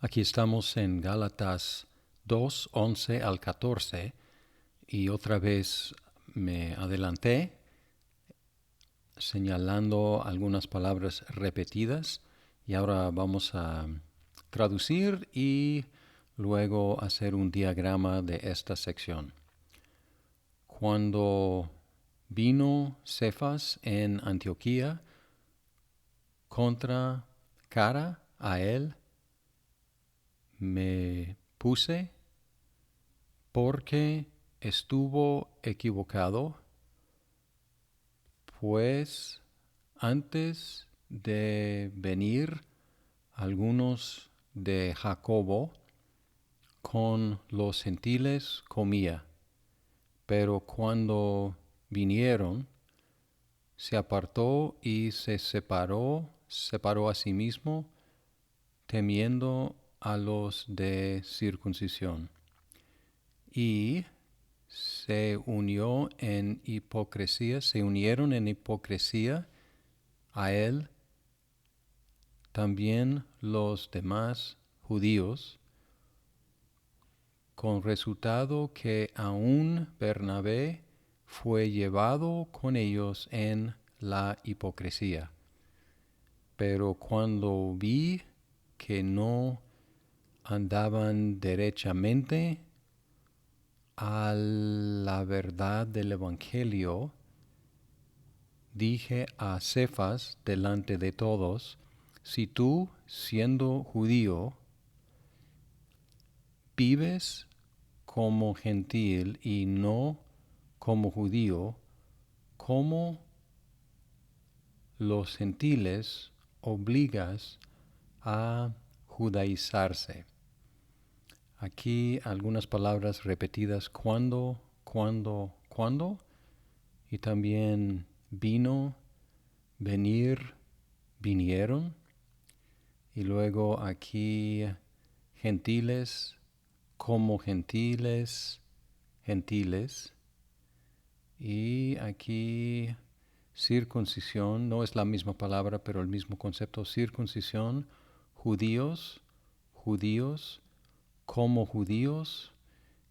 Aquí estamos en Gálatas 2, 11 al 14 y otra vez me adelanté señalando algunas palabras repetidas y ahora vamos a traducir y luego hacer un diagrama de esta sección. Cuando vino Cefas en Antioquía, contra cara a él me puse porque estuvo equivocado, pues antes de venir algunos de Jacobo con los gentiles comía, pero cuando vinieron se apartó y se separó a sí mismo, temiendo a los de circuncisión. Y se unieron en hipocresía a él también los demás judíos, con resultado que aún Bernabé fue llevado con ellos en la hipocresía. Pero cuando vi que no andaban derechamente a la verdad del Evangelio, dije a Cefas delante de todos: si tú, siendo judío, vives como gentil y no como judío, ¿cómo los gentiles obligas a judaizarse? Aquí algunas palabras repetidas: cuando, y también vino, venir, vinieron, y luego aquí gentiles, como gentiles, y aquí circuncisión, no es la misma palabra, pero el mismo concepto: circuncisión, judíos, como judíos,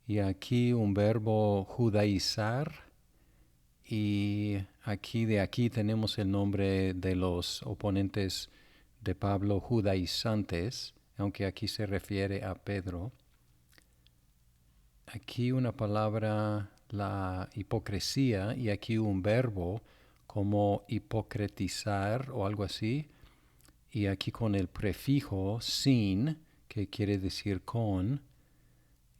y aquí un verbo judaizar, y aquí tenemos el nombre de los oponentes de Pablo, judaizantes, aunque aquí se refiere a Pedro. Aquí una palabra, la hipocresía, y aquí un verbo como hipocretizar o algo así, y aquí con el prefijo sin, que quiere decir con,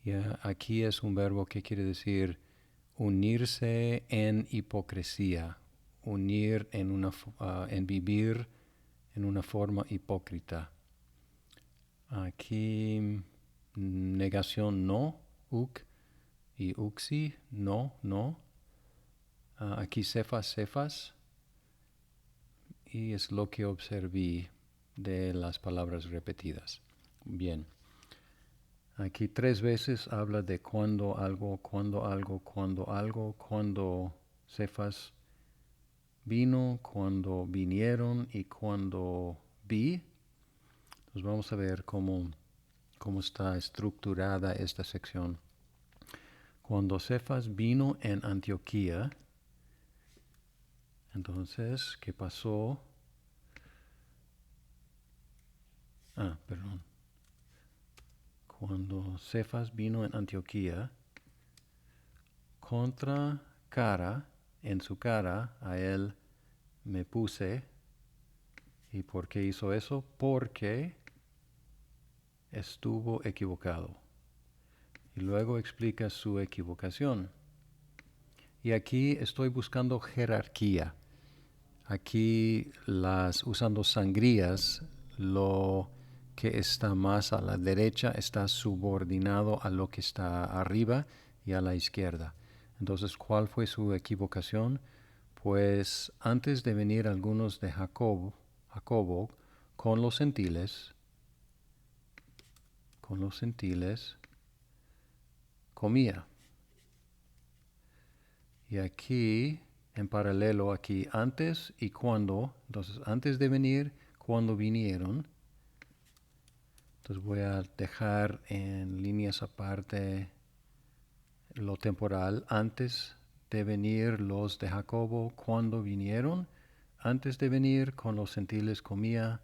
y aquí es un verbo que quiere decir unirse en hipocresía, unir en vivir en una forma hipócrita. Aquí negación no, uk, y uxi, no. Aquí cefas, y es lo que observé de las palabras repetidas. Bien. Aquí 3 veces habla de cuando algo, cuando Cefas vino, cuando vinieron y cuando vi. Pues vamos a ver cómo está estructurada esta sección. Cuando Cefas vino en Antioquía, entonces, ¿qué pasó? Perdón. Cuando Cefas vino en Antioquía, contra cara, en su cara, a él me puse. ¿Y por qué hizo eso? Porque estuvo equivocado. Y luego explica su equivocación. Y aquí estoy buscando jerarquía. Aquí usando sangrías, lo que está más a la derecha está subordinado a lo que está arriba y a la izquierda. Entonces, ¿cuál fue su equivocación? Pues antes de venir algunos de Jacobo con los gentiles, comía. Y aquí, en paralelo, aquí antes y cuando, entonces antes de venir, cuando vinieron. Entonces voy a dejar en líneas aparte lo temporal. Antes de venir los de Jacobo, cuando vinieron, antes de venir con los gentiles comía,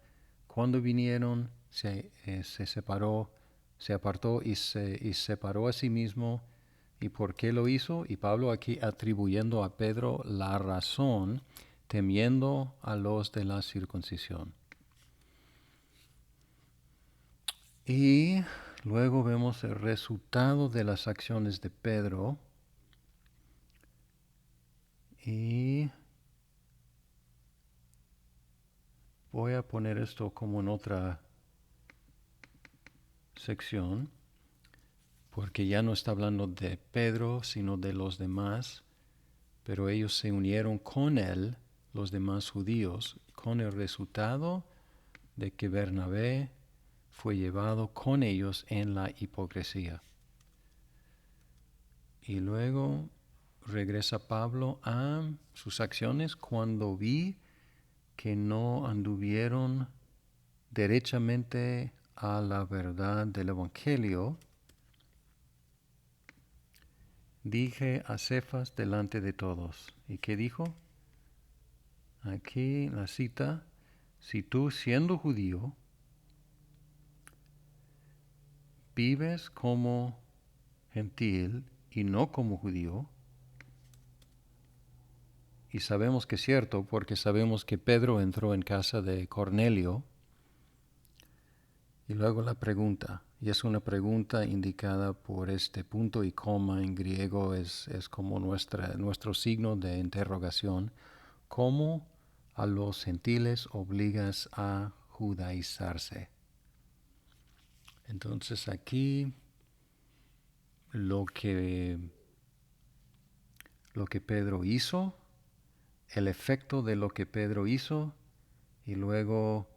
cuando vinieron se separó, se apartó y separó a sí mismo. ¿Y por qué lo hizo? Y Pablo aquí atribuyendo a Pedro la razón, temiendo a los de la circuncisión. Y luego vemos el resultado de las acciones de Pedro. Y voy a poner esto como en otra sección, porque ya no está hablando de Pedro, sino de los demás, pero ellos se unieron con él, los demás judíos, con el resultado de que Bernabé fue llevado con ellos en la hipocresía. Y luego regresa Pablo a sus acciones cuando vi que no anduvieron derechamente a la verdad del Evangelio. Dije a Cefas delante de todos. ¿Y qué dijo? Aquí la cita: si tú, siendo judío, vives como gentil y no como judío, y sabemos que es cierto porque sabemos que Pedro entró en casa de Cornelio, y luego la pregunta, y es una pregunta indicada por este punto y coma en griego, es como nuestro signo de interrogación: ¿cómo a los gentiles obligas a judaizarse? Entonces aquí lo que Pedro hizo, el efecto de lo que Pedro hizo, y luego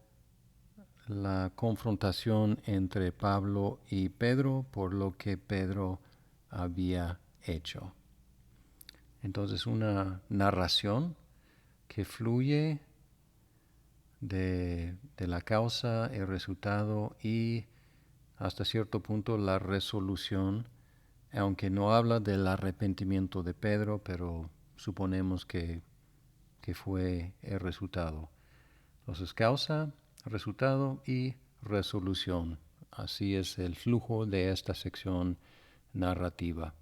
la confrontación entre Pablo y Pedro por lo que Pedro había hecho. Entonces una narración que fluye de la causa, el resultado y hasta cierto punto la resolución, aunque no habla del arrepentimiento de Pedro, pero suponemos que fue el resultado. Entonces causa, resultado y resolución. Así es el flujo de esta sección narrativa.